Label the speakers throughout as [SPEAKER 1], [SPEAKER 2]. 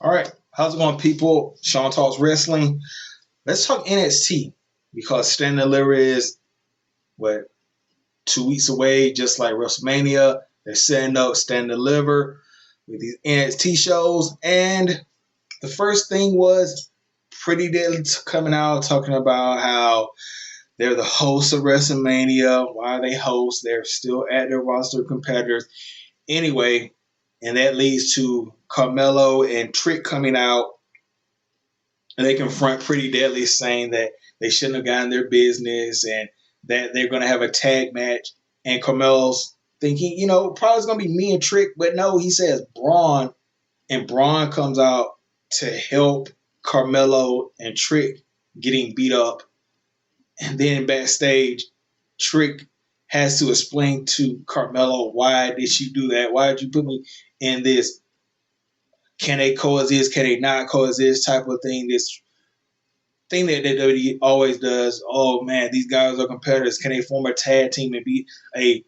[SPEAKER 1] All right, how's it going, people? Sean Talks Wrestling. Let's talk NXT because Stand and Deliver is what 2 weeks away, just like WrestleMania. They're setting up Stand and Deliver with these NXT shows, and the first thing was Pretty Deadly coming out talking about how they're the hosts of WrestleMania. Why are they hosts? They're still at their roster competitors. Anyway, and that leads to Carmelo and Trick coming out, and they confront Pretty Deadly saying that they shouldn't have gotten their business and that they're going to have a tag match. And Carmelo's thinking, probably it's going to be me and Trick, but no, he says Braun, and Braun comes out to help Carmelo and Trick getting beat up. And then backstage, Trick has to explain to Carmelo, why did you do that? Why did you put me in this? Can they coexist? Can they not coexist? Type of thing. This thing that WWE always does. Oh man, these guys are competitors. Can they form a tag team and be a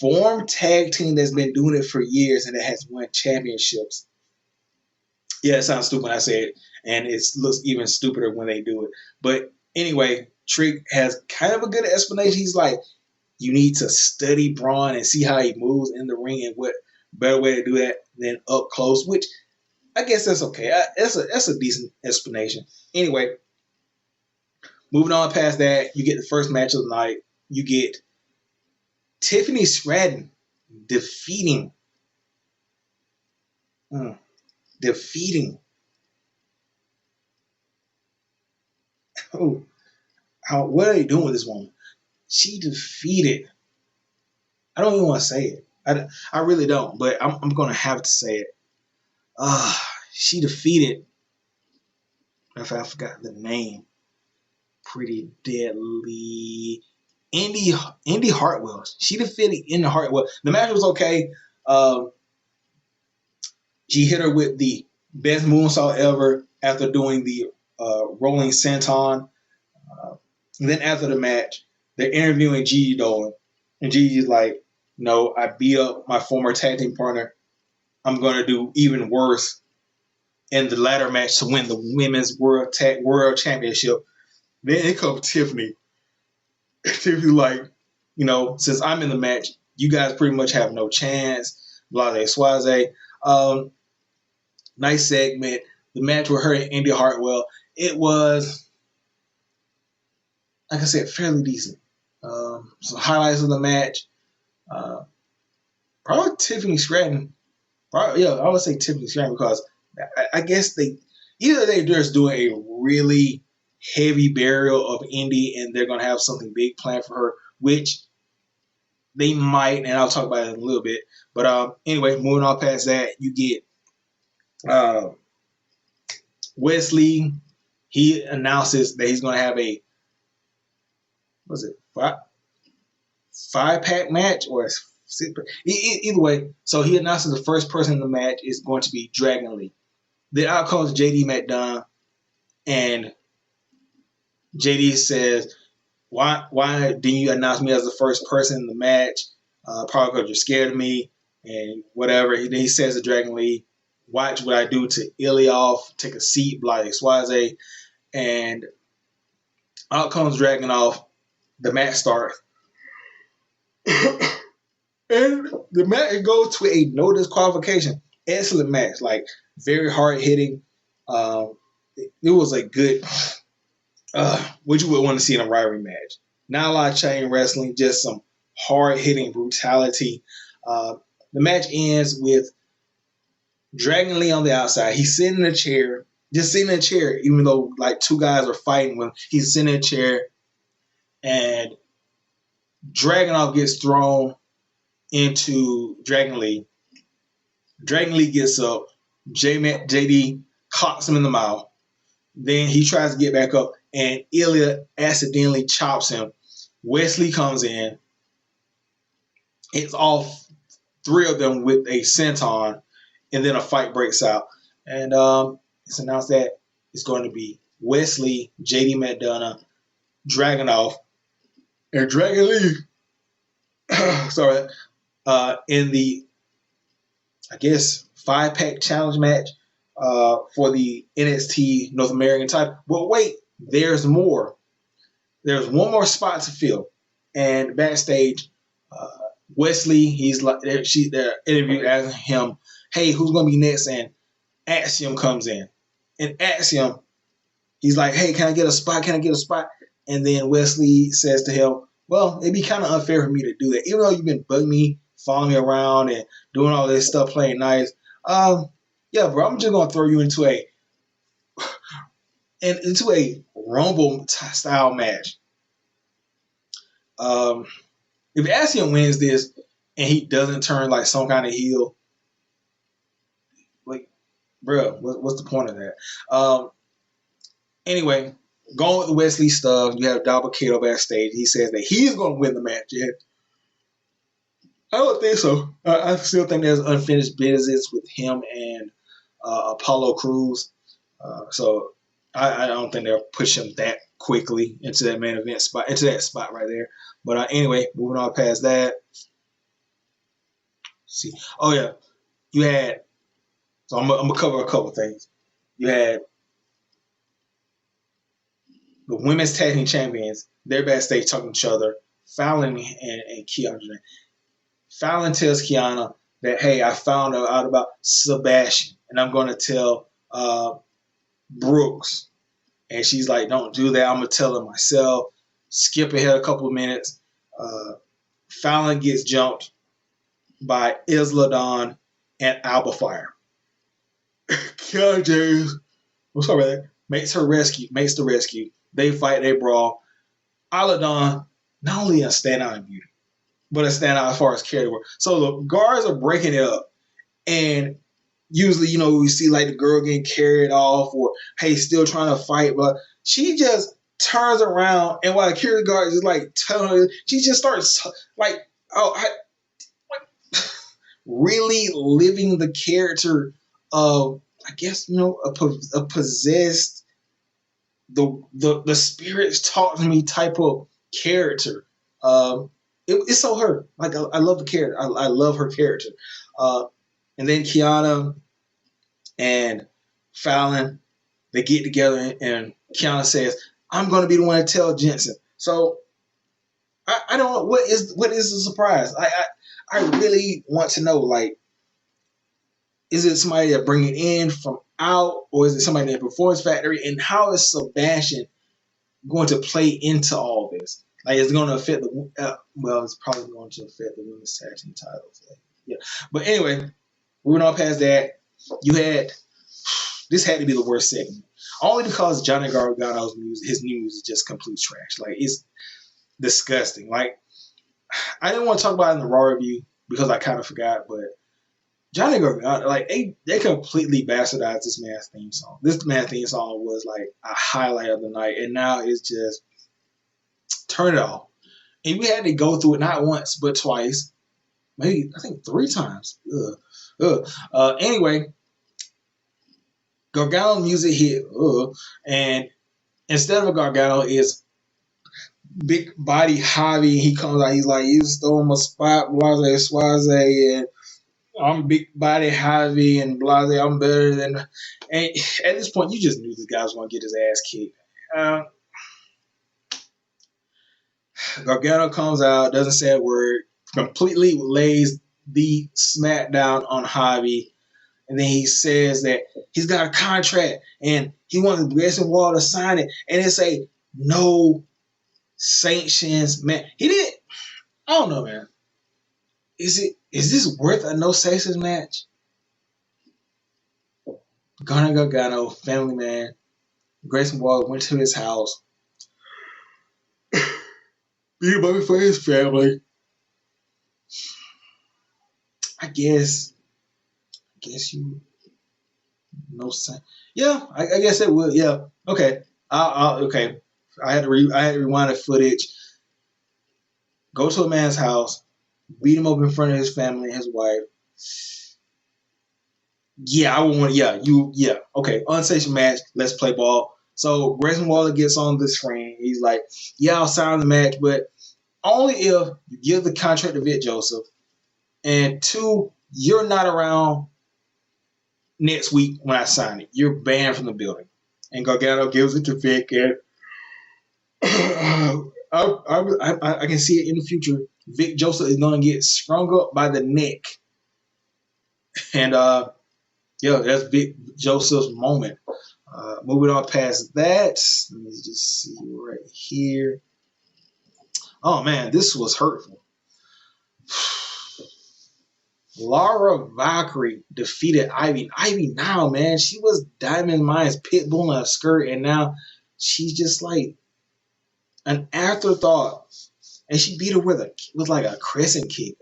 [SPEAKER 1] formed tag team that's been doing it for years and that has won championships? Yeah, it sounds stupid when I say it, and it looks even stupider when they do it. But anyway, Trick has kind of a good explanation. He's like, you need to study Braun and see how he moves in the ring, and what better way to do that than up close, which I guess that's okay. That's a decent explanation. Anyway, moving on past that, you get the first match of the night. You get Tiffany Stratton defeating oh, what are they doing with this woman? She defeated. I don't even want to say it. I really don't, but I'm going to have to say it. She defeated, if I forgot the name, Pretty Deadly, Indy Hartwell. She defeated Indy Hartwell. The match was okay. She hit her with the best moonsault ever after doing the rolling senton. And then after the match, they're interviewing Gigi Dolan. And Gigi's like, no, I beat up my former tag team partner. I'm going to do even worse in the latter match to win the Women's World Championship. Then it comes Tiffany. Tiffany like, since I'm in the match, you guys pretty much have no chance. Blase Swaze. Nice segment. The match with her and Indy Hartwell, it was, like I said, fairly decent. Some highlights of the match. Probably Tiffany Stratton. I would say Tiffany Stratton because I guess they're just doing a really heavy burial of Indy and they're going to have something big planned for her, which they might, and I'll talk about it in a little bit. But anyway, moving on past that, you get Wesley. He announces that he's going to have a, five-pack match or either way. So he announces the first person in the match is going to be Dragon Lee. Then out comes JD McDonough, and JD says, why didn't you announce me as the first person in the match? Probably because you're scared of me and whatever. Then he says to Dragon Lee, watch what I do to Ilioff, take a seat, Blase Swaze. And out comes Dragunov. The match starts. And the match goes to a no disqualification. Excellent match. Like, very hard hitting. It was a good, what you would want to see in a rivalry match. Not a lot of chain wrestling, just some hard hitting brutality. The match ends with Dragon Lee on the outside. He's sitting in a chair, even though like two guys are fighting when he's sitting in a chair, and Dragunov gets thrown into Dragon Lee. Dragon Lee gets up. JD clocks him in the mouth. Then he tries to get back up, and Ilya accidentally chops him. Wesley comes in. It's all three of them with a senton, and then a fight breaks out. And it's announced that it's going to be Wesley, JD McDonough, Dragunov, and Dragon Lee. Sorry. In the, I guess, 5-pack challenge match for the NXT North American title. But wait, there's more. There's one more spot to fill. And backstage, uh, Wesley, he's like, they're interviewed asking him, "Hey, who's gonna be next?" And Axiom comes in, and Axiom, he's like, "Hey, can I get a spot? Can I get a spot?" And then Wesley says to him, "Well, it'd be kind of unfair for me to do that, even though you've been bugging me, following me around, and doing all this stuff, playing nice. Yeah, bro, I'm just gonna throw you into a Rumble style match. Um, if Axiom wins this and he doesn't turn like some kind of heel, like, bro, what's the point of that?" Anyway, going with the Wesley stuff, you have Double Kato backstage. He says that he's going to win the match. Yeah. I don't think so. I still think there's unfinished business with him and Apollo Crews. So I don't think they'll push him that quickly into that main event spot, into that spot right there. But anyway, moving on past that. Let's see. Oh, yeah. You had, so I'm going to cover a couple things. You had the women's tag team champions. They're backstage talking to each other. Fallon and Kiana. Fallon tells Kiana that, "Hey, I found out about Sebastian, and I'm going to tell Brooks." And she's like, "Don't do that. I'm going to tell her myself." Skip ahead a couple of minutes. Fallon gets jumped by Isla Dawn and Alba Fire. Kiana James, I'm sorry about that, makes the rescue. They fight, they brawl. Isla Dawn, not only a standout in beauty, but a standout as far as character work. So the guards are breaking it up. And usually, we see like the girl getting carried off or, hey, still trying to fight. But she just turns around, and while the security guard is like telling her, she just starts like, really living the character of, I guess, a possessed, the spirits talk to me type of character. It's so her. Like, I love the character. I love her character. And then Kiana and Fallon, they get together, and Kiana says, "I'm going to be the one to tell Jensen." So I don't know what is the surprise. I really want to know, like, is it somebody that bring it in from out, or is it somebody in the Performance Factory? And how is Sebastian going to play into all this? Like, it's going to affect it's probably going to affect the women's tag team titles. Yeah, but anyway, moving on past that, this had to be the worst segment, only because Johnny Gargano's music, his news is just complete trash. Like, it's disgusting. Like, I didn't want to talk about it in the Raw review because I kind of forgot, but Johnny Gargano, like, they completely bastardized this man's theme song. This man's theme song was like a highlight of the night, and now it's just turn it off. And we had to go through it not once but twice, maybe I think 3 times. Anyway, Gargano music hit, and instead of a Gargano, is big body Javi. He comes out, he's like, "You stole my spot, blase, swaze, and I'm big body Javi and blase. I'm better than." And at this point, you just knew this guy was going to get his ass kicked. Gargano comes out, doesn't say a word, completely lays the smackdown on Javi. And then he says that he's got a contract and he wants the Grayson Wall to sign it. And it's a no sanctions, man. He didn't. I don't know, man. Is this worth a no sanctions match? Gargano, family man. Grayson Wall went to his house. Be money for his family. I guess you no sign. Yeah, I guess it would. Yeah. Okay. Okay. I had to rewind the footage. Go to a man's house, beat him up in front of his family and his wife. Yeah, I would want. Yeah. Okay, unsanctioned match. Let's play ball. So Grayson Waller gets on the screen. He's like, "Yeah, I'll sign the match, but only if you give the contract to Vic Joseph, and 2, you're not around next week when I sign it. You're banned from the building. And Gargano gives it to Vic, and I can see it in the future. Vic Joseph is going to get strung up by the neck. And, that's Vic Joseph's moment. Moving on past that, let me just see right here. Oh, man, this was hurtful. Laura Valkyrie defeated Ivy. Ivy now, man, she was Diamond Mine's pit bull in a skirt, and now she's just like an afterthought. And she beat her with like a crescent kick.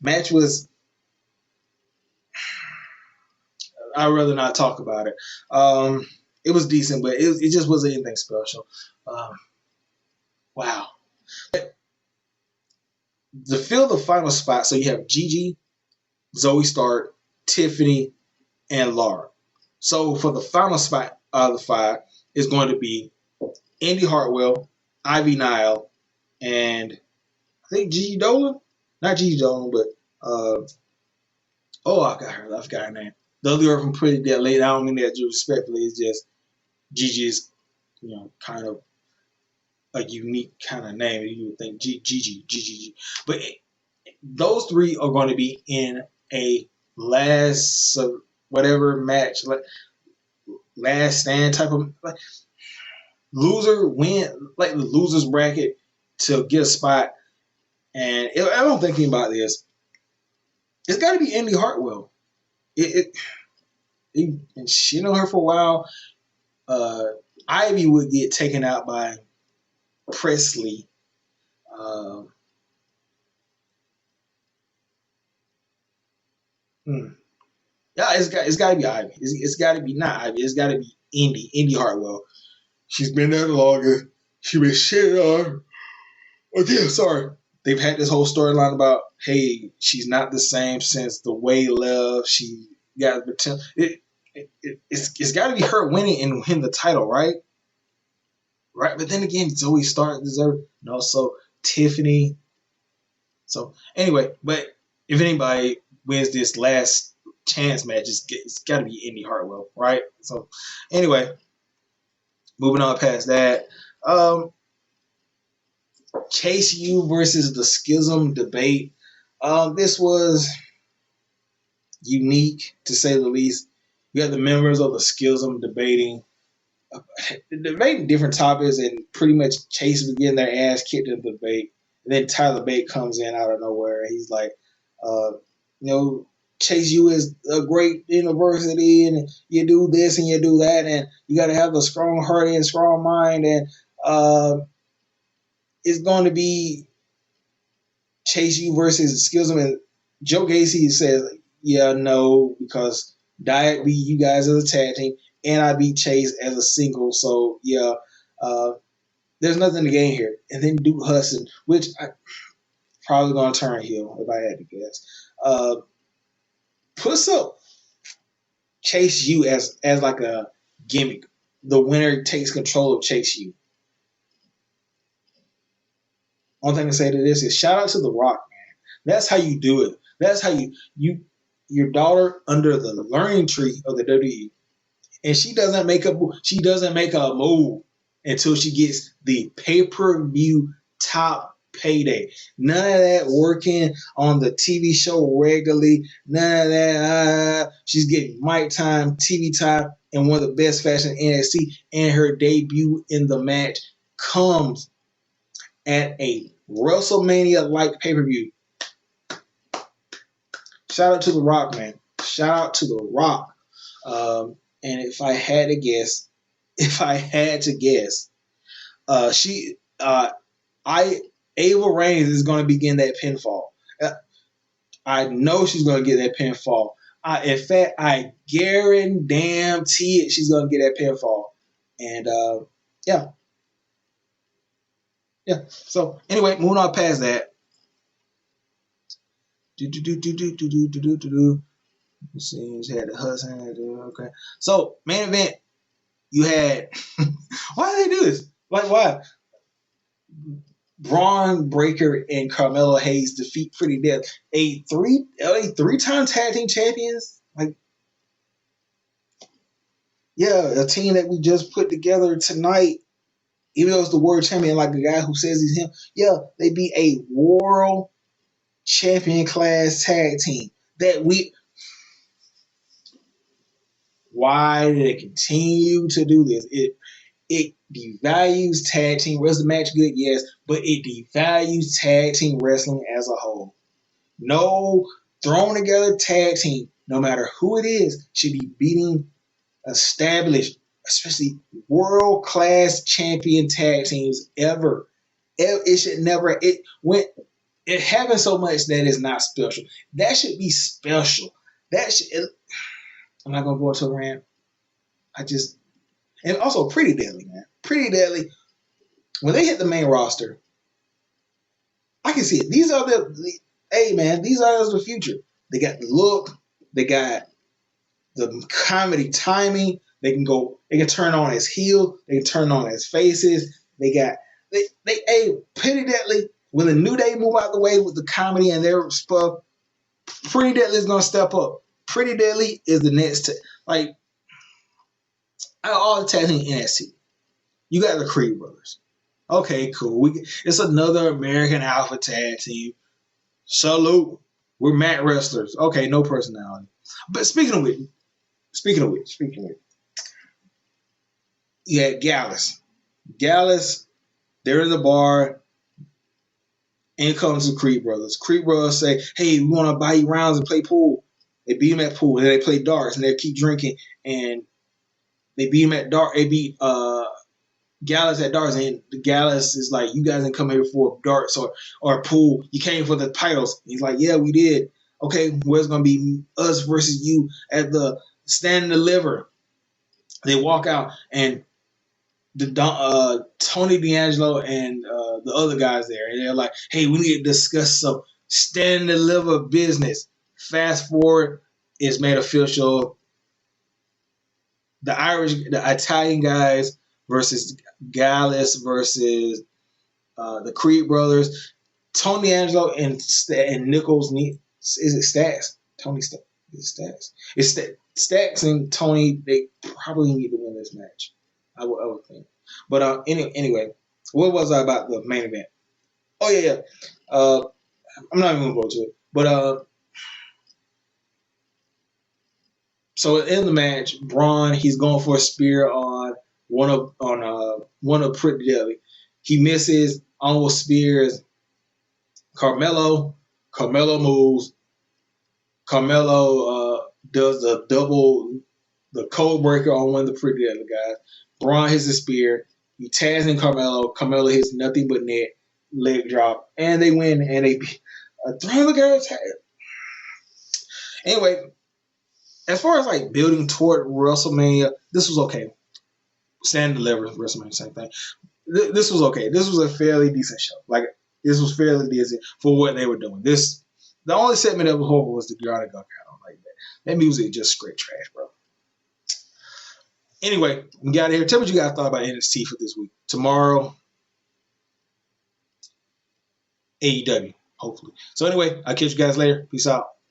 [SPEAKER 1] Match was. I'd rather not talk about it. It was decent, but it just wasn't anything special. Wow. To fill the final spot, so you have Gigi, Zoe Stark, Tiffany, and Laura. So for the final spot out of the 5 is going to be Indy Hartwell, Ivy Nile, and I think Gigi Dolan. Not Gigi Dolan, but I forgot her name. The other girl from Pretty Dead Lady. I don't mean that disrespectfully. It's just Gigi's, kind of a unique kind of name. You would think Gigi. But those 3 are going to be in a last whatever match, like last stand type of loser win, like the losers bracket to get a spot. And I don't think about this. It's got to be Indy Hartwell. And she know her for a while. Ivy would get taken out by Presley. Yeah, it's got to be Ivy. It's got to be not Ivy. It's got to be Indy Hartwell. She's been there longer. She been shit on. Okay, sorry. They've had this whole storyline about, hey, she's not the same since the way left. She got potential. It's got to be her winning and win the title, right? Right, but then again, Zoe Stark deserves, and also Tiffany. So anyway, but if anybody wins this last chance match, it's got to be Indy Hartwell, right? So anyway, moving on past that. Chase U versus the Schism debate. This was unique, to say the least. You got the members of the Schism debating different topics, and pretty much Chase was getting their ass kicked in the debate. And then Tyler Bate comes in out of nowhere. He's like, Chase U is a great university, and you do this and you do that, and you got to have a strong heart and strong mind, and it's going to be Chase U versus Schism. And Joe Gacy says, yeah, no, because Diet beat you guys as a tag team, and I beat Chase as a single. So, yeah, there's nothing to gain here. And then Duke Hudson, which I probably going to turn heel if I had to guess, puts up Chase U as like a gimmick. The winner takes control of Chase U. One thing to say to this is shout out to The Rock, man. That's how you do it. That's how you your daughter under the learning tree of the WWE, and she doesn't make a move until she gets the pay-per-view top payday. None of that working on the TV show regularly. None of that. She's getting mic time, TV time, and one of the best fashion NXT. And her debut in the match comes at a WrestleMania-like pay-per-view. Shout out to The Rock, man. Shout out to The Rock. And if I had to guess, Ava Reigns is going to begin that pinfall. I know she's going to get that pinfall. In fact, I guarantee it. She's going to get that pinfall. And yeah. So anyway, moving on past that. Seems had the Hudson. Okay. So main event, you had. Why did they do this? Like why? Braun Breaker and Carmelo Hayes defeat Pretty Death, a three-time tag team champions. Like, yeah, a team that we just put together tonight, even though it's the world champion, like the guy who says he's him, yeah, they be a world champion class tag team that we. Why do they continue to do this? It devalues tag team. Was the match good? Yes, but it devalues tag team wrestling as a whole. No thrown together tag team, no matter who it is, should be beating established, especially world class champion tag teams ever. It should never. It went. It happens so much that it's not special. That should be special. That should. I'm not gonna go into a rant. I just and also Pretty Deadly, man. Pretty Deadly. When they hit the main roster, I can see it. These are hey man, these are the future. They got the look, they got the comedy timing. They can turn on as heel, they can turn on as faces. Hey, Pretty Deadly, when the New Day move out the way with the comedy and their stuff, Pretty Deadly is gonna step up. Pretty Deadly is the next like all the tag team NXT. You got the Creed brothers. Okay, cool. It's another American Alpha tag team. Salute. We're mat wrestlers. Okay, no personality. But speaking of which, you had Gallus. Gallus, they're in the bar. In comes the Creed brothers. Creed brothers say, "Hey, we want to buy you rounds and play pool." They beat him at pool, and they play darts, and they keep drinking, and they beat him at dart. They beat Gallus at darts, and Gallus is like, "You guys didn't come here for darts or pool. You came for the titles." He's like, "Yeah, we did." Okay, well, it's gonna be us versus you at the Stand and Deliver. They walk out, and Tony D'Angelo and the other guys there, and they're like, "Hey, we need to discuss some Stand and Deliver business." Fast forward, it's made official. The Italian guys versus Gallus versus the Creed brothers. Tony Angelo and Nichols need. Is it Stacks? Tony Stacks. Is it Stacks? It's Stacks and Tony. They probably need to win this match. I would think. But anyway, what was I about the main event? Oh yeah. I'm not even gonna go to it. But so in the match, Braun, he's going for a spear on one of Pretty Deadly. He misses, almost spears Carmelo. Carmelo moves. Carmelo does the code breaker on one of the Pretty Deadly guys. Braun hits a spear. He tags in Carmelo. Carmelo hits nothing but net, leg drop, and they win. And they throw the guy's head. Anyway, as far as like building toward WrestleMania, this was okay. Stand Deliver, WrestleMania, same thing. This was okay. This was a fairly decent show. Like, this was fairly decent for what they were doing. The only segment that was horrible was the Garada Gun. I don't like that. That music is just straight trash, bro. Anyway, we got here. Tell me what you guys thought about NXT for this week. Tomorrow, AEW, hopefully. So anyway, I'll catch you guys later. Peace out.